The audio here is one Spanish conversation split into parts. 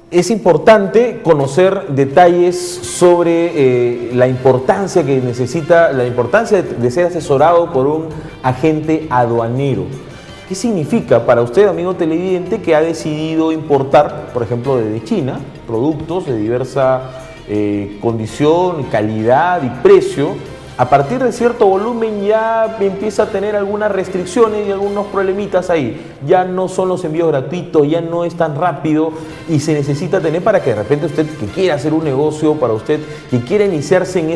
Es importante conocer detalles sobre la importancia que necesita, la importancia de ser asesorado por un agente aduanero. ¿Qué significa para usted, amigo televidente, que ha decidido importar, por ejemplo, desde China, productos de diversa condición, calidad y precio? A partir de cierto volumen ya empieza a tener algunas restricciones y algunos problemitas ahí. Ya no son los envíos gratuitos, ya no es tan rápido y se necesita tener para que de repente usted que quiera hacer un negocio, para usted que quiera iniciarse en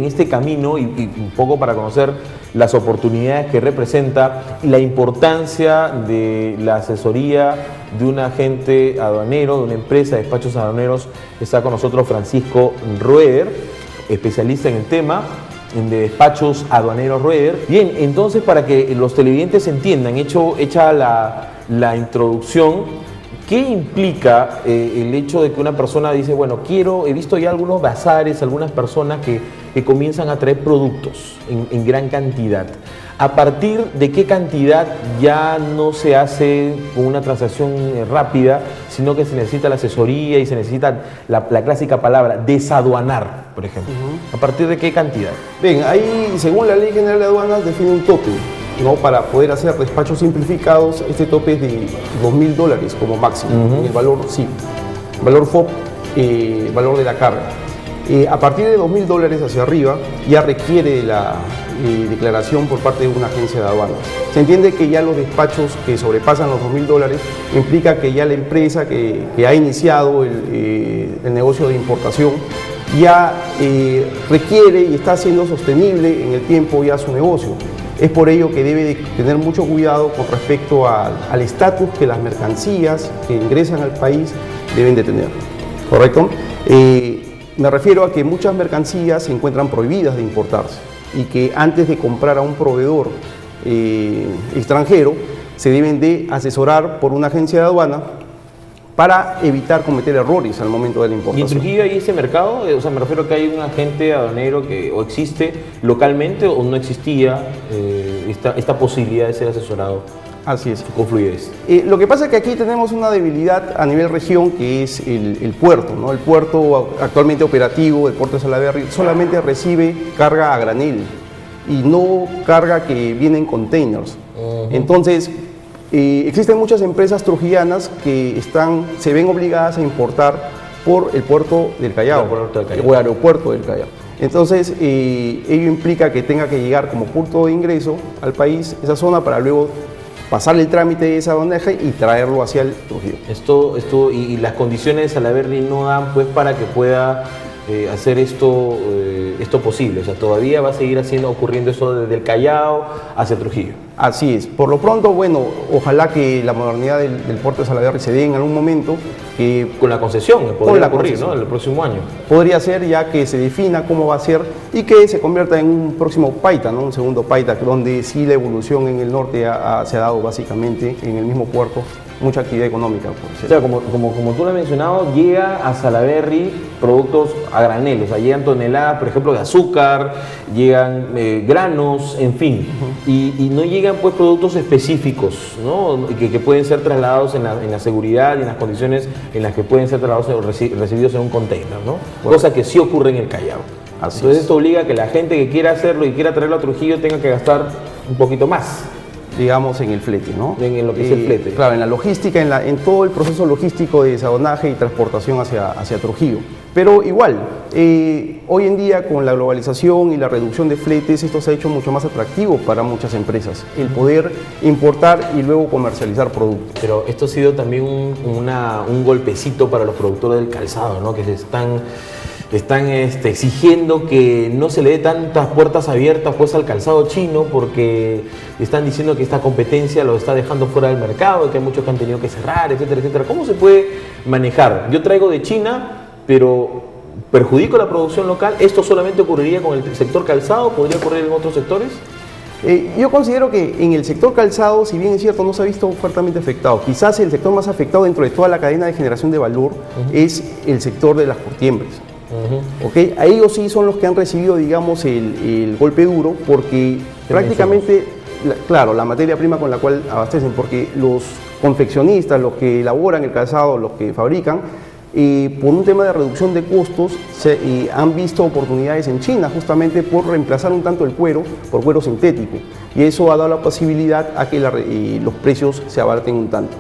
este camino y un poco para conocer las oportunidades que representa y la importancia de la asesoría de un agente aduanero, de una empresa de despachos aduaneros. Está con nosotros Francisco Roeder, especialista en el tema de despachos aduaneros Roeder. Bien, entonces para que los televidentes entiendan, hecha la introducción, ¿qué implica el hecho de que una persona dice, bueno, he visto ya algunos bazares, algunas personas que comienzan a traer productos en gran cantidad? ¿A partir de qué cantidad ya no se hace con una transacción rápida, sino que se necesita la asesoría y se necesita la clásica palabra desaduanar, por ejemplo? ¿A partir de qué cantidad? Bien, ahí según la Ley General de Aduanas define un tope, ¿no? Para poder hacer despachos simplificados. Este tope es de $2.000 como máximo. El valor, sí, valor FOB, valor de la carga. A partir de $2.000 hacia arriba ya requiere la declaración por parte de una agencia de aduanas. Se entiende que ya los despachos que sobrepasan los $2.000 implica que ya la empresa que ha iniciado el negocio de importación ya requiere y está haciendo sostenible en el tiempo ya su negocio. Es por ello que debe de tener mucho cuidado con respecto al estatus que las mercancías que ingresan al país deben de tener, ¿correcto? Me refiero a que muchas mercancías se encuentran prohibidas de importarse y que antes de comprar a un proveedor extranjero se deben de asesorar por una agencia de aduana para evitar cometer errores al momento de la importación. ¿Y en Trujillo hay ese mercado? O sea, me refiero a que hay un agente aduanero que o existe localmente o no existía esta posibilidad de ser asesorado. Así es. Con fluidez. Lo que pasa es que aquí tenemos una debilidad a nivel región, que es el puerto, ¿no? El puerto actualmente operativo, el puerto de Salaberry, solamente recibe carga a granel y no carga que viene en containers. Entonces, existen muchas empresas trujillanas que se ven obligadas a importar por el puerto del Callao, o aeropuerto del Callao. Entonces, ello implica que tenga que llegar como punto de ingreso al país, esa zona, para luego pasar el trámite de esa aduanaje y traerlo hacia el Trujillo. Y las condiciones de Salaberry no dan pues para que pueda hacer esto posible. O sea, todavía va a seguir ocurriendo eso desde el Callao hacia Trujillo. Así es. Por lo pronto, bueno, ojalá que la modernidad del puerto de Salaberry se dé en algún momento. Con la concesión, que podría ocurrir, ¿no? El próximo año. Podría ser, ya que se defina cómo va a ser y que se convierta en un próximo Paita, ¿no? Un segundo Paita, donde sí la evolución en el norte se ha dado básicamente en el mismo puerto, mucha actividad económica. O sea, como tú lo has mencionado, llega a Salaberry productos a granel, o sea, llegan toneladas, por ejemplo, de azúcar, llegan granos, en fin, y no llegan pues productos específicos, ¿no? que pueden ser trasladados en la seguridad y en las condiciones en las que pueden ser trasladados o recibidos en un container, ¿no? Bueno. Cosa que sí ocurre en el Callao. Entonces esto obliga a que la gente que quiera hacerlo y quiera traerlo a Trujillo tenga que gastar un poquito más, digamos, en el flete, ¿no? En lo que es el flete. Claro, en la logística, en todo el proceso logístico de desaduanaje y transportación hacia Trujillo. Pero igual, hoy en día con la globalización y la reducción de fletes, esto se ha hecho mucho más atractivo para muchas empresas, el poder importar y luego comercializar productos. Pero esto ha sido también un golpecito para los productores del calzado, ¿no? Que se están exigiendo que no se le dé tantas puertas abiertas pues al calzado chino, porque están diciendo que esta competencia lo está dejando fuera del mercado, que hay muchos que han tenido que cerrar, etcétera, etcétera. ¿Cómo se puede manejar? Yo traigo de China, pero ¿perjudico la producción local? ¿Esto solamente ocurriría con el sector calzado? ¿Podría ocurrir en otros sectores? Yo considero que en el sector calzado, si bien es cierto, no se ha visto fuertemente afectado. Quizás el sector más afectado dentro de toda la cadena de generación de valor es el sector de las curtiembres. ¿Okay? A ellos sí son los que han recibido, digamos, el golpe duro, porque prácticamente, claro, la materia prima con la cual abastecen, porque los confeccionistas, los que elaboran el calzado, los que fabrican, por un tema de reducción de costos, han visto oportunidades en China justamente por reemplazar un tanto el cuero por cuero sintético, y eso ha dado la posibilidad a que los precios se abaraten un tanto,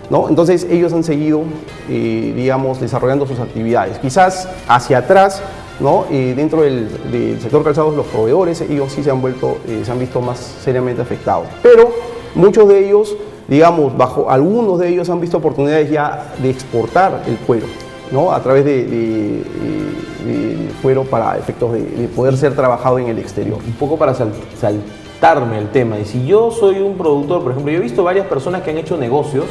¿no? Entonces ellos han seguido, digamos, desarrollando sus actividades. Quizás hacia atrás, ¿no? Dentro del sector calzados, los proveedores, ellos sí se han visto más seriamente afectados, pero muchos de ellos, digamos, algunos de ellos han visto oportunidades ya de exportar el cuero, ¿no? A través de cuero para efectos de poder ser trabajado en el exterior. Un poco para saltarme el tema, y si yo soy un productor, por ejemplo, yo he visto varias personas que han hecho negocios,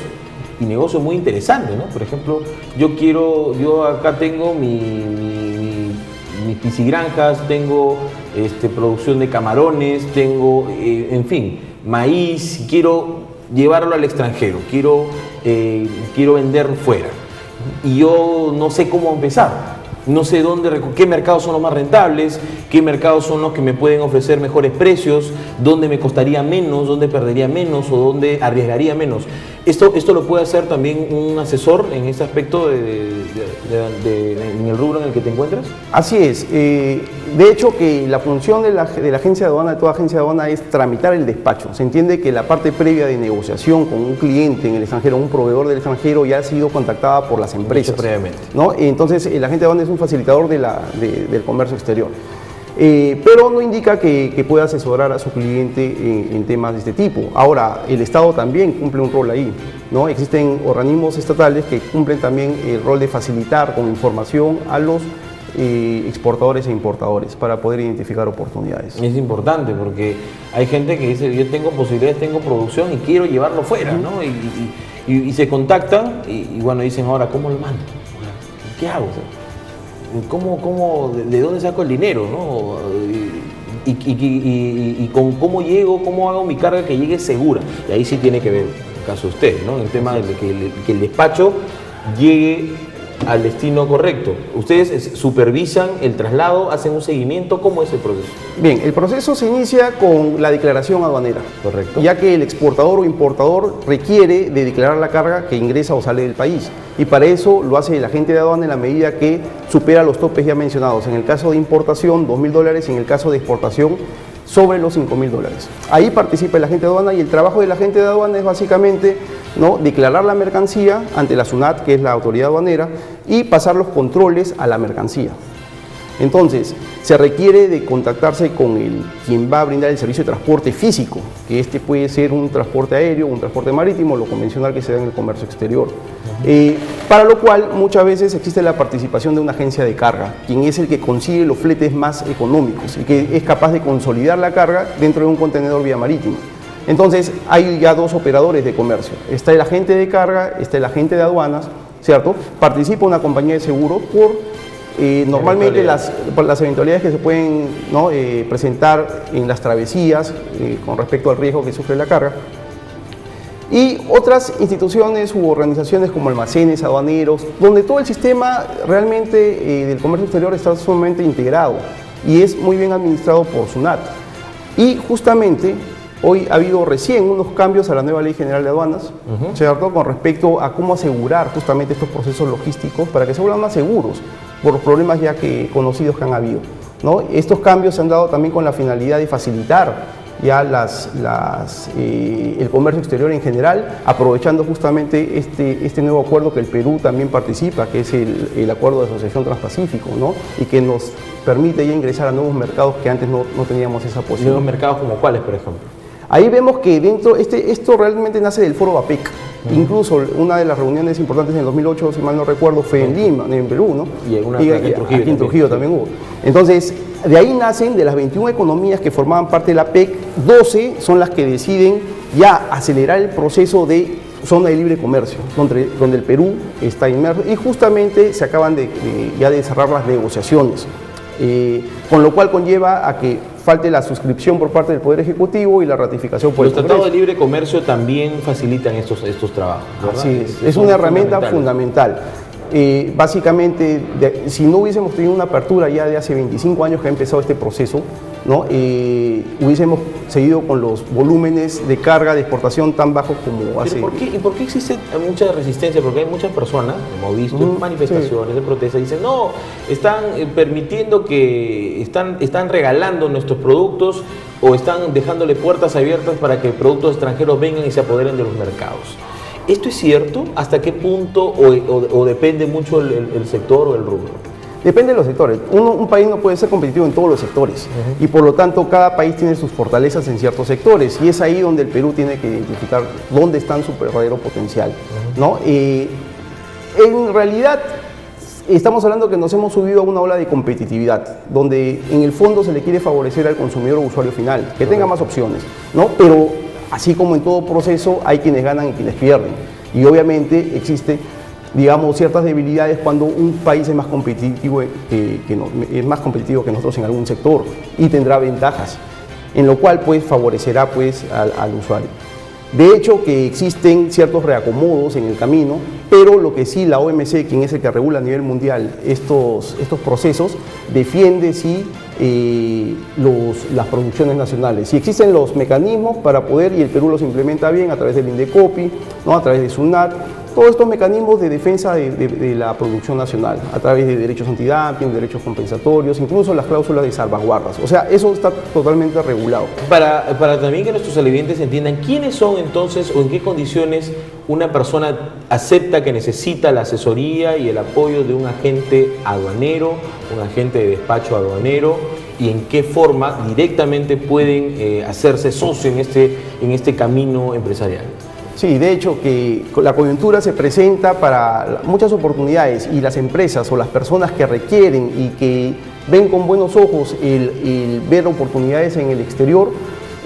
y negocios muy interesantes, ¿no? Por ejemplo, yo acá tengo mis piscigranjas, tengo producción de camarones, tengo, en fin, maíz, quiero llevarlo al extranjero, quiero vender fuera, y yo no sé cómo empezar, no sé qué mercados son los más rentables, qué mercados son los que me pueden ofrecer mejores precios, dónde me costaría menos, dónde perdería menos o dónde arriesgaría menos. Esto lo puede hacer también un asesor en ese aspecto en el rubro en el que te encuentras. Así es. De hecho, que la función de la agencia de aduana, de toda agencia de aduana, es tramitar el despacho. Se entiende que la parte previa de negociación con un cliente en el extranjero, un proveedor del extranjero, ya ha sido contactada por las empresas, previamente, ¿no? Entonces, el agente de aduana es un facilitador del comercio exterior. Pero no indica que pueda asesorar a su cliente en temas de este tipo. Ahora, el Estado también cumple un rol ahí, ¿no? Existen organismos estatales que cumplen también el rol de facilitar con información a los exportadores e importadores para poder identificar oportunidades. Es importante porque hay gente que dice, yo tengo posibilidades, tengo producción y quiero llevarlo fuera, ¿no? Y se contactan y bueno, dicen, ahora, ¿cómo lo mando? ¿Qué hago? ¿De dónde saco el dinero, ¿no? Y con cómo llego, cómo hago mi carga que llegue segura. Y ahí sí tiene que ver, en el caso de usted, ¿no? El tema de que el despacho llegue al destino correcto. Ustedes supervisan el traslado, hacen un seguimiento, ¿cómo es el proceso? Bien, el proceso se inicia con la declaración aduanera. Correcto. Ya que el exportador o importador requiere de declarar la carga que ingresa o sale del país. Y para eso lo hace el agente de aduana en la medida que supera los topes ya mencionados. En el caso de importación, $2.000, y en el caso de exportación, sobre los $5.000. Ahí participa el agente de aduana, y el trabajo del agente de aduana es básicamente, ¿no?, declarar la mercancía ante la SUNAT, que es la autoridad aduanera, y pasar los controles a la mercancía. Entonces, se requiere de contactarse con quien va a brindar el servicio de transporte físico, que puede ser un transporte aéreo, un transporte marítimo, lo convencional que se da en el comercio exterior. Para lo cual, muchas veces existe la participación de una agencia de carga, quien es el que consigue los fletes más económicos y que es capaz de consolidar la carga dentro de un contenedor vía marítima. Entonces, hay ya dos operadores de comercio. Está el agente de carga, está el agente de aduanas, ¿cierto? Participa una compañía de seguro por normalmente las eventualidades que se pueden, ¿no?, presentar en las travesías con respecto al riesgo que sufre la carga. Y otras instituciones u organizaciones como almacenes, aduaneros, donde todo el sistema realmente del comercio exterior está sumamente integrado y es muy bien administrado por SUNAT. Y justamente hoy ha habido recién unos cambios a la nueva Ley General de Aduanas, ¿cierto?, con respecto a cómo asegurar justamente estos procesos logísticos para que se vuelvan más seguros por los problemas ya conocidos que han habido, ¿no? Estos cambios se han dado también con la finalidad de facilitar ya el comercio exterior en general, aprovechando justamente este nuevo acuerdo que el Perú también participa, que es el acuerdo de asociación Transpacífico, ¿no?, y que nos permite ya ingresar a nuevos mercados que antes no teníamos esa posibilidad. ¿Nuevos mercados como cuáles, por ejemplo? Ahí vemos que esto realmente nace del foro APEC. Incluso una de las reuniones importantes en el 2008, si mal no recuerdo, fue en Lima, en Perú, ¿no? Y aquí en Trujillo también hubo. Entonces, de ahí nacen, de las 21 economías que formaban parte de la APEC, 12 son las que deciden ya acelerar el proceso de zona de libre comercio, donde el Perú está inmerso, y justamente se acaban de cerrar las negociaciones, con lo cual conlleva a que falte la suscripción por parte del Poder Ejecutivo y la ratificación por el Congreso. Los tratados de libre comercio también facilitan estos trabajos, ¿verdad? Así es una herramenta fundamental. básicamente, si no hubiésemos tenido una apertura ya de hace 25 años que ha empezado este proceso, ¿no? Hubiésemos seguido con los volúmenes de carga de exportación tan bajos como hace... ¿Y por qué existe mucha resistencia? Porque hay muchas personas, hemos visto en manifestaciones, de protestas, dicen, no, están permitiendo que, están regalando nuestros productos o están dejándole puertas abiertas para que productos extranjeros vengan y se apoderen de los mercados. ¿Esto es cierto? ¿Hasta qué punto o depende mucho el sector o el rubro? Depende de los sectores. Un país no puede ser competitivo en todos los sectores y por lo tanto cada país tiene sus fortalezas en ciertos sectores y es ahí donde el Perú tiene que identificar dónde está su verdadero potencial, ¿no? En realidad estamos hablando que nos hemos subido a una ola de competitividad donde en el fondo se le quiere favorecer al consumidor o usuario final, que tenga más opciones, ¿no? Pero así como en todo proceso hay quienes ganan y quienes pierden y obviamente existe, digamos, ciertas debilidades cuando un país es más competitivo que nosotros en algún sector y tendrá ventajas, en lo cual pues favorecerá pues al usuario. De hecho que existen ciertos reacomodos en el camino, pero lo que sí la OMC, quien es el que regula a nivel mundial estos procesos, defiende sí las producciones nacionales. Y existen los mecanismos para poder, y el Perú los implementa bien a través del INDECOPI, ¿no? A través de SUNAT, todos estos mecanismos de defensa de la producción nacional, a través de derechos antidumping, derechos compensatorios, incluso las cláusulas de salvaguardas. O sea, eso está totalmente regulado. Para también que nuestros televidentes entiendan, ¿quiénes son entonces o en qué condiciones una persona acepta que necesita la asesoría y el apoyo de un agente aduanero, un agente de despacho aduanero, y en qué forma directamente pueden hacerse socio en este camino empresarial? Sí, de hecho que la coyuntura se presenta para muchas oportunidades y las empresas o las personas que requieren y que ven con buenos ojos el ver oportunidades en el exterior,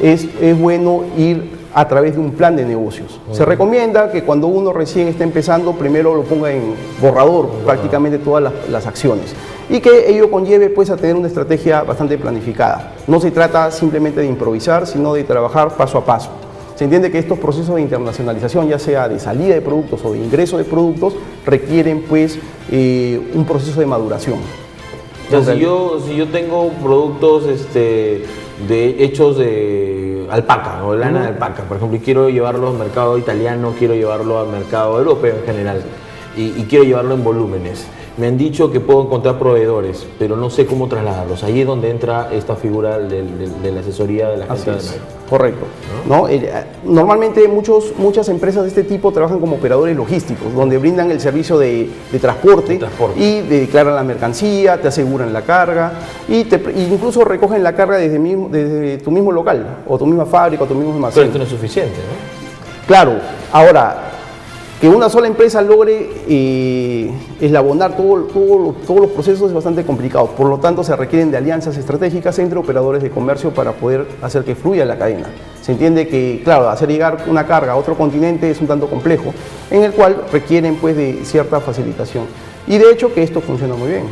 es bueno ir a través de un plan de negocios. Se recomienda que cuando uno recién está empezando, primero lo ponga en borrador prácticamente todas las acciones y que ello conlleve pues a tener una estrategia bastante planificada. No se trata simplemente de improvisar, sino de trabajar paso a paso. Se entiende que estos procesos de internacionalización, ya sea de salida de productos o de ingreso de productos, requieren pues un proceso de maduración. Entonces, si yo tengo productos hechos de alpaca o lana de alpaca, por ejemplo, y quiero llevarlo al mercado italiano, quiero llevarlo al mercado europeo en general, y quiero llevarlo en volúmenes. Me han dicho que puedo encontrar proveedores, pero no sé cómo trasladarlos. Ahí es donde entra esta figura de la asesoría de la gente. Correcto. ¿No? Normalmente muchas empresas de este tipo trabajan como operadores logísticos, donde brindan el servicio de transporte y declaran la mercancía, te aseguran la carga y incluso recogen la carga desde tu mismo local, o tu misma fábrica, o tu mismo almacén. Pero esto no es suficiente, ¿no? Claro. Ahora, que una sola empresa logre eslabonar todos los procesos es bastante complicado. Por lo tanto, se requieren de alianzas estratégicas entre operadores de comercio para poder hacer que fluya la cadena. Se entiende que, claro, hacer llegar una carga a otro continente es un tanto complejo, en el cual requieren pues de cierta facilitación. Y de hecho que esto funciona muy bien,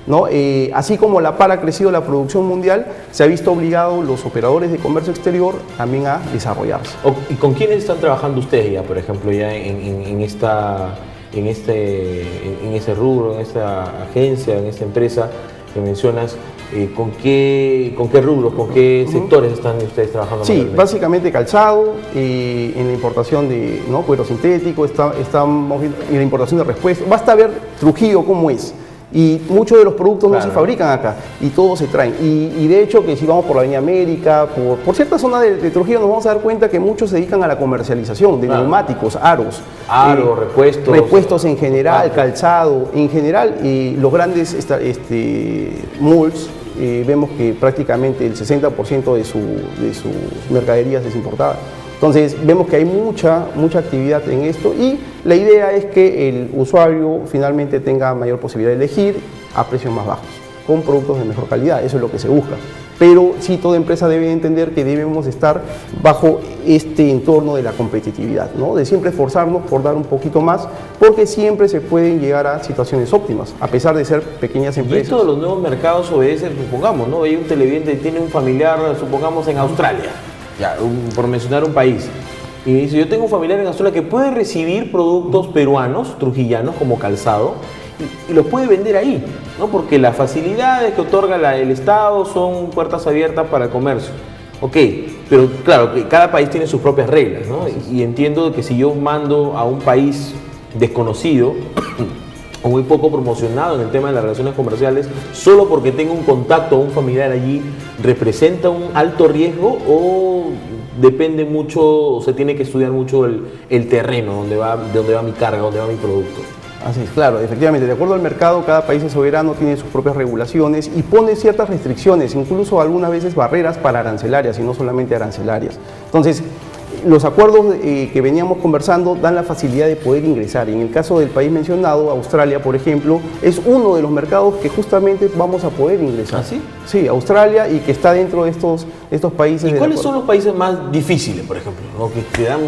¿no? Así como la par ha crecido la producción mundial, se ha visto obligado los operadores de comercio exterior también a desarrollarse. ¿Y con quiénes están trabajando ustedes ya, por ejemplo, ya en ese rubro, en esta agencia, en esta empresa que mencionas? ¿Con qué rubros, con qué sectores están ustedes trabajando? Sí, básicamente calzado, en la importación de cuero sintético, estamos en la importación de repuestos. Basta ver Trujillo cómo es. Y muchos de los productos no se fabrican acá y todos se traen. Y de hecho que si vamos por la Avenida América, por cierta zona de Trujillo, nos vamos a dar cuenta que muchos se dedican a la comercialización de neumáticos, aros. Repuestos en general, calzado. En general, los grandes malls, vemos que prácticamente el 60% de sus mercaderías es importada. Entonces vemos que hay mucha actividad en esto y la idea es que el usuario finalmente tenga mayor posibilidad de elegir a precios más bajos, con productos de mejor calidad, eso es lo que se busca. Pero sí, toda empresa debe entender que debemos estar bajo este entorno de la competitividad, ¿no? De siempre esforzarnos por dar un poquito más, porque siempre se pueden llegar a situaciones óptimas, a pesar de ser pequeñas empresas. Y esto de los nuevos mercados obedece, supongamos, ¿no? Hay un televidente que tiene un familiar, supongamos, en Australia. Ya, por mencionar un país, y dice, yo tengo un familiar en Australia que puede recibir productos peruanos, trujillanos, como calzado, y los puede vender ahí, ¿no? Porque las facilidades que otorga el Estado son puertas abiertas para el comercio. Ok, pero claro, que cada país tiene sus propias reglas, ¿no? Y entiendo que si yo mando a un país desconocido o muy poco promocionado en el tema de las relaciones comerciales, solo porque tengo un contacto o un familiar allí, ¿representa un alto riesgo o depende mucho, o se tiene que estudiar mucho el terreno de donde va mi carga, donde va mi producto? Así es, claro, efectivamente, de acuerdo al mercado, cada país es soberano, tiene sus propias regulaciones y pone ciertas restricciones, incluso algunas veces barreras para arancelarias y no solamente arancelarias. Entonces, los acuerdos que veníamos conversando dan la facilidad de poder ingresar. En el caso del país mencionado, Australia, por ejemplo, es uno de los mercados que justamente vamos a poder ingresar. ¿Ah, sí? Sí, Australia, y que está dentro de estos países. ¿Y cuáles son los países más difíciles, por ejemplo, ¿no? Que dan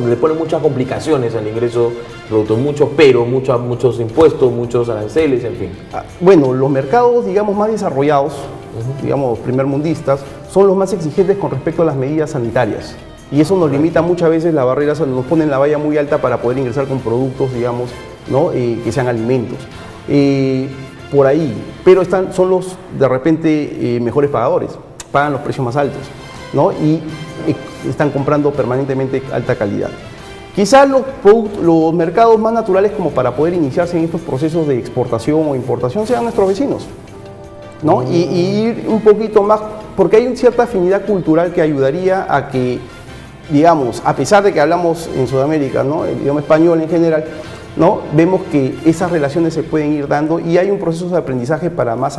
le ponen muchas complicaciones al ingreso de productos, muchos impuestos, muchos aranceles, en fin? Bueno, los mercados, digamos, más desarrollados, digamos, primermundistas, son los más exigentes con respecto a las medidas sanitarias. Y eso nos limita muchas veces las barreras, nos ponen la valla muy alta para poder ingresar con productos, digamos, ¿no? Que sean alimentos. Por ahí, pero son los, de repente, mejores pagadores, pagan los precios más altos, ¿no? Y están comprando permanentemente alta calidad. Quizás los mercados más naturales como para poder iniciarse en estos procesos de exportación o importación sean nuestros vecinos, ¿no? Y ir un poquito más, porque hay una cierta afinidad cultural que ayudaría a que, digamos, a pesar de que hablamos en Sudamérica, ¿no? El idioma español en general, ¿no? Vemos que esas relaciones se pueden ir dando y hay un proceso de aprendizaje para más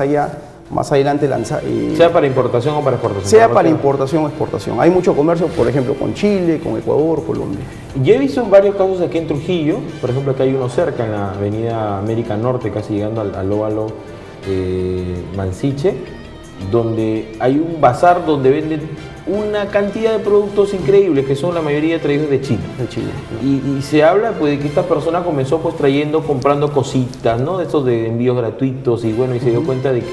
adelante lanzar. Sea para importación o para exportación. Sea para importación o exportación. Hay mucho comercio, por ejemplo, con Chile, con Ecuador, Colombia. Yo he visto en varios casos aquí en Trujillo, por ejemplo, que hay uno cerca en la avenida América Norte, casi llegando al óvalo Mansiche, donde hay un bazar donde venden una cantidad de productos increíbles que son la mayoría traídos de China. De Chile. Y se habla pues de que esta persona comenzó pues comprando cositas, ¿no? De estos de envíos gratuitos y bueno, y se dio cuenta de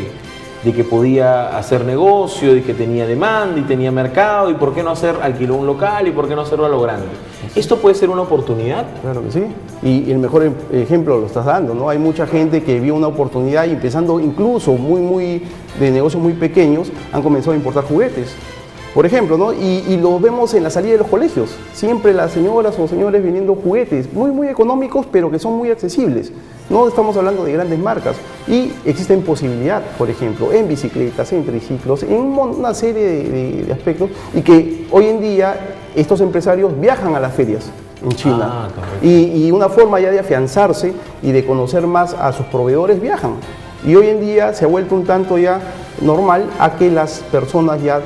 que podía hacer negocio, de que tenía demanda y tenía mercado y por qué no alquiló un local y por qué no hacerlo a lo grande. ¿Esto puede ser una oportunidad? Claro que sí. Y el mejor ejemplo lo estás dando, ¿no? Hay mucha gente que vio una oportunidad y empezando incluso de negocios muy pequeños, han comenzado a importar juguetes. Por ejemplo, ¿no? Y lo vemos en la salida de los colegios. Siempre las señoras o señores vendiendo juguetes muy económicos, pero que son muy accesibles. No estamos hablando de grandes marcas. Y existen posibilidades, por ejemplo, en bicicletas, en triciclos, en una serie de aspectos. Y que hoy en día estos empresarios viajan a las ferias en China. Y una forma ya de afianzarse y de conocer más a sus proveedores, viajan. Y hoy en día se ha vuelto un tanto ya normal a que las personas ya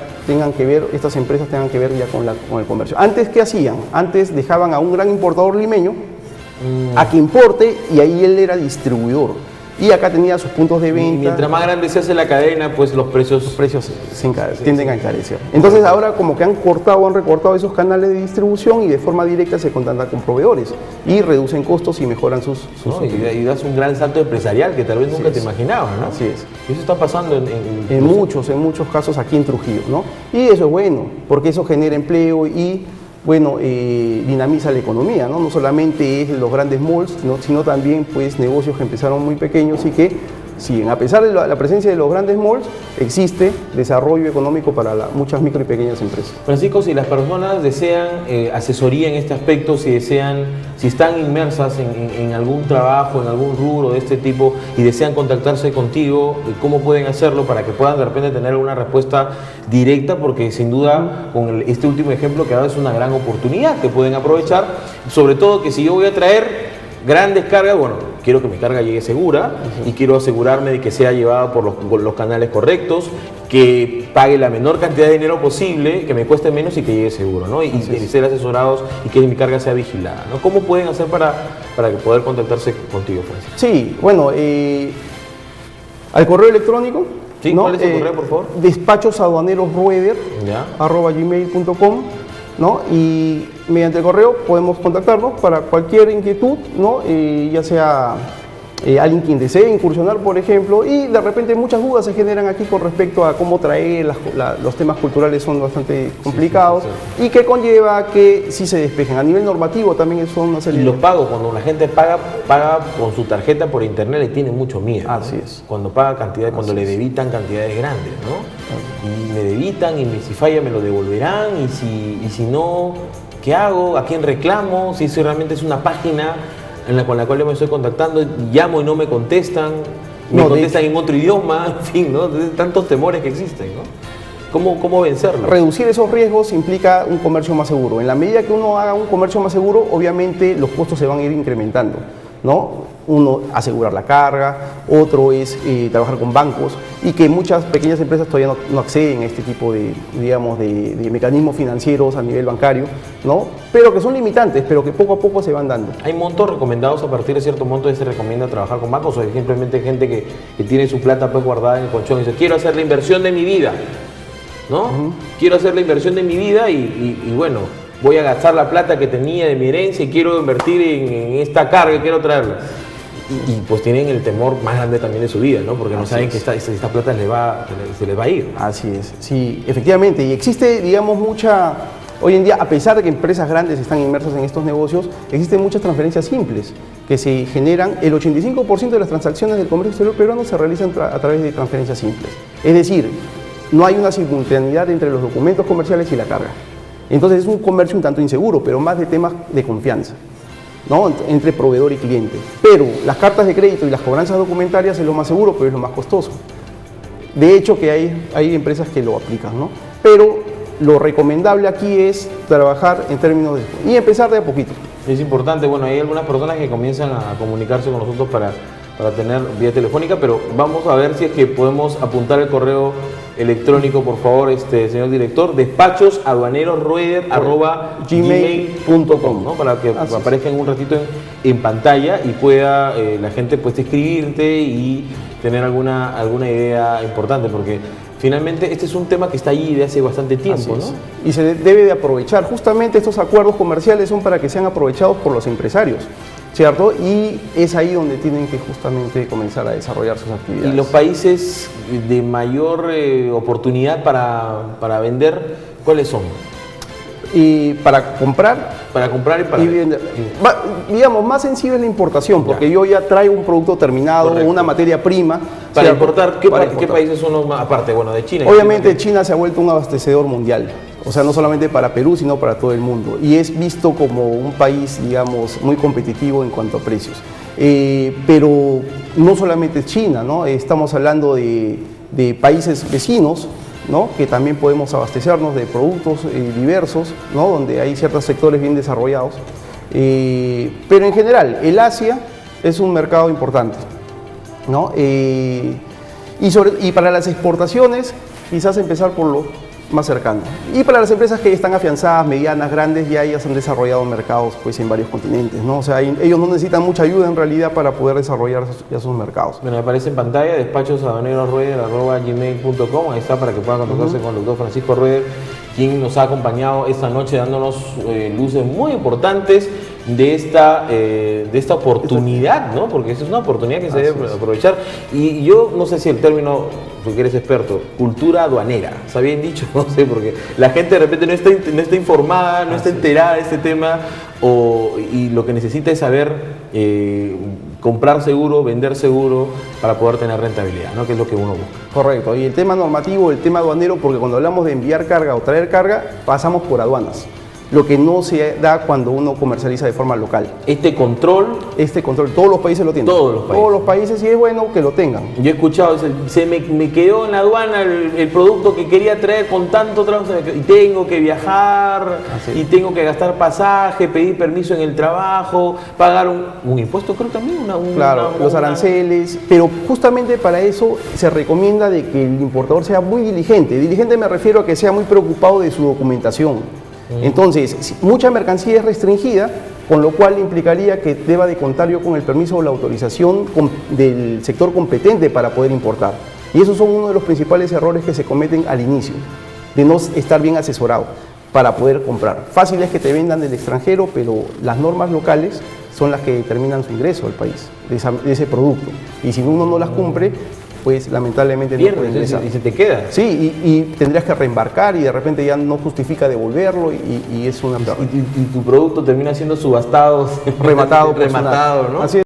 estas empresas tengan que ver ya con el comercio. Antes, ¿qué hacían? Antes dejaban a un gran importador limeño a que importe y ahí él era distribuidor. Y acá tenía sus puntos de venta. Y mientras más grande se hace la cadena, pues los precios tienden a encarecer. Entonces ahora como que han recortado esos canales de distribución y de forma directa se contactan con proveedores y reducen costos y mejoran sus ¿no? Y das un gran salto empresarial que tal vez nunca te imaginabas, ¿no? Así es. Y eso está pasando en muchos casos aquí en Trujillo, ¿no? Y eso es bueno, porque eso genera empleo y bueno, dinamiza la economía, ¿no? No solamente es los grandes malls, sino también pues negocios que empezaron muy pequeños y que siguen. A pesar de la presencia de los grandes malls, existe desarrollo económico para muchas micro y pequeñas empresas. Francisco, si las personas desean asesoría en este aspecto, si están inmersas en algún trabajo, en algún rubro de este tipo y desean contactarse contigo, ¿cómo pueden hacerlo para que puedan de repente tener una respuesta directa? Porque sin duda con este último ejemplo que ha dado es una gran oportunidad que pueden aprovechar, sobre todo que si yo voy a traer grandes cargas, bueno, quiero que mi carga llegue segura y quiero asegurarme de que sea llevada por los canales correctos, que pague la menor cantidad de dinero posible, que me cueste menos y que llegue seguro, ¿no? Y ser asesorados y que mi carga sea vigilada, ¿no? ¿Cómo pueden hacer para poder contactarse contigo, Francisco? Sí, bueno, al correo electrónico. Sí, ¿no? ¿Cuál es el correo, por favor? despachosaduanerosrueder@gmail.com, ¿no? Y mediante el correo podemos contactarnos para cualquier inquietud, ¿no? Ya sea alguien quien desee incursionar, por ejemplo, y de repente muchas dudas se generan aquí con respecto a cómo traer, los temas culturales son bastante complicados, y que conlleva que sí se despejen. A nivel normativo también son una serie Y los pagos, cuando la gente paga con su tarjeta por internet, le tiene mucho miedo. Así es. Cuando paga cantidades, cuando le debitan cantidades grandes, ¿no? Y me debitan, y si falla me lo devolverán, y si no, ¿qué hago? ¿A quién reclamo? Si eso realmente es una página con la cual yo me estoy contactando, llamo y no me contestan, contestan en otro idioma, en fin, ¿no? Tantos temores que existen, ¿no? ¿Cómo vencerlos? Reducir esos riesgos implica un comercio más seguro. En la medida que uno haga un comercio más seguro, obviamente los costos se van a ir incrementando, ¿no? Uno, asegurar la carga, otro es trabajar con bancos, y que muchas pequeñas empresas todavía no acceden a este tipo de, digamos, de mecanismos financieros a nivel bancario, ¿no? Pero que son limitantes, pero que poco a poco se van dando. ¿Hay montos recomendados a partir de cierto monto se recomienda trabajar con bancos, o es simplemente gente que tiene su plata pues guardada en el colchón y dice, quiero hacer la inversión de mi vida, ¿no? Quiero hacer la inversión de mi vida y bueno, voy a gastar la plata que tenía de mi herencia y quiero invertir en esta carga, quiero traerla? Y pues tienen el temor más grande también de su vida, ¿no? Porque no saben que esta plata se les va a ir. Así es, sí, efectivamente. Y existe, digamos, hoy en día, a pesar de que empresas grandes están inmersas en estos negocios, existen muchas transferencias simples que se generan. El 85% de las transacciones del comercio exterior peruano se realizan a través de transferencias simples. Es decir, no hay una simultaneidad entre los documentos comerciales y la carga. Entonces es un comercio un tanto inseguro, pero más de temas de confianza, ¿no? Entre proveedor y cliente. Pero las cartas de crédito y las cobranzas documentarias es lo más seguro, pero es lo más costoso. De hecho que hay empresas que lo aplican, ¿no? Pero lo recomendable aquí es trabajar en términos y empezar de a poquito. Es importante, bueno, hay algunas personas que comienzan a comunicarse con nosotros para tener vía telefónica, pero vamos a ver si es que podemos apuntar el correo electrónico, por favor, señor director, despachosaduanerosroeder@gmail.com, ¿no? Para que aparezca en un ratito en pantalla y pueda la gente pues escribirte y tener alguna idea importante, porque finalmente este es un tema que está allí de hace bastante tiempo, ¿no? Y se debe de aprovechar. Justamente estos acuerdos comerciales son para que sean aprovechados por los empresarios, ¿cierto? Y es ahí donde tienen que justamente comenzar a desarrollar sus actividades. ¿Y los países de mayor oportunidad para vender, cuáles son? Y para comprar y para vender. Digamos, más sencillo es la importación, porque yo ya traigo un producto terminado, o una materia prima. Para importar, ¿qué países son los más, aparte, bueno, de China? Obviamente China se ha vuelto un abastecedor mundial, o sea, no solamente para Perú, sino para todo el mundo, y es visto como un país, digamos, muy competitivo en cuanto a precios. Pero no solamente China, ¿no? Estamos hablando de países vecinos, ¿no? Que también podemos abastecernos de productos diversos, ¿no? Donde hay ciertos sectores bien desarrollados. Pero en general, el Asia es un mercado importante, ¿no? Y para las exportaciones, quizás empezar por lo más cercano. Y para las empresas que están afianzadas, medianas, grandes, ya ellas han desarrollado mercados pues, en varios continentes, ¿no? O sea, ellos no necesitan mucha ayuda en realidad para poder desarrollar ya sus mercados. Bueno, me aparece en pantalla despachosaduanerosroeder@gmail.com, ahí está para que puedan contactarse con el doctor Francisco Roeder, quien nos ha acompañado esta noche dándonos luces muy importantes de esta oportunidad, ¿no? Porque esa es una oportunidad que se debe aprovechar. Y yo no sé si el término, porque eres experto, cultura aduanera, ¿está bien dicho? No sé, porque la gente de repente no está informada, no está enterada de este tema, y lo que necesita es saber comprar seguro, vender seguro para poder tener rentabilidad, ¿no? Que es lo que uno busca. Correcto, y el tema normativo, el tema aduanero, porque cuando hablamos de enviar carga o traer carga, pasamos por aduanas, lo que no se da cuando uno comercializa de forma local. Este control, todos los países lo tienen. Todos los países, y es bueno que lo tengan. Yo he escuchado, me quedó en la aduana el producto que quería traer con tanto trabajo, y tengo que viajar, y tengo que gastar pasaje, pedir permiso en el trabajo, pagar un impuesto, creo también. Los aranceles, pero justamente para eso se recomienda de que el importador sea muy diligente. Diligente me refiero a que sea muy preocupado de su documentación. Entonces, mucha mercancía es restringida, con lo cual implicaría que deba de contar yo con el permiso o la autorización del sector competente para poder importar. Y esos son uno de los principales errores que se cometen al inicio, de no estar bien asesorado para poder comprar. Fácil es que te vendan del extranjero, pero las normas locales son las que determinan su ingreso al país, de ese producto. Y si uno no las cumple, pues lamentablemente no puede Pierdes ingresar. y se te queda. Sí, y tendrías que reembarcar y de repente ya no justifica devolverlo y es una pérdida. Y tu producto termina siendo subastado, Rematado, rematado, ¿no? Así es.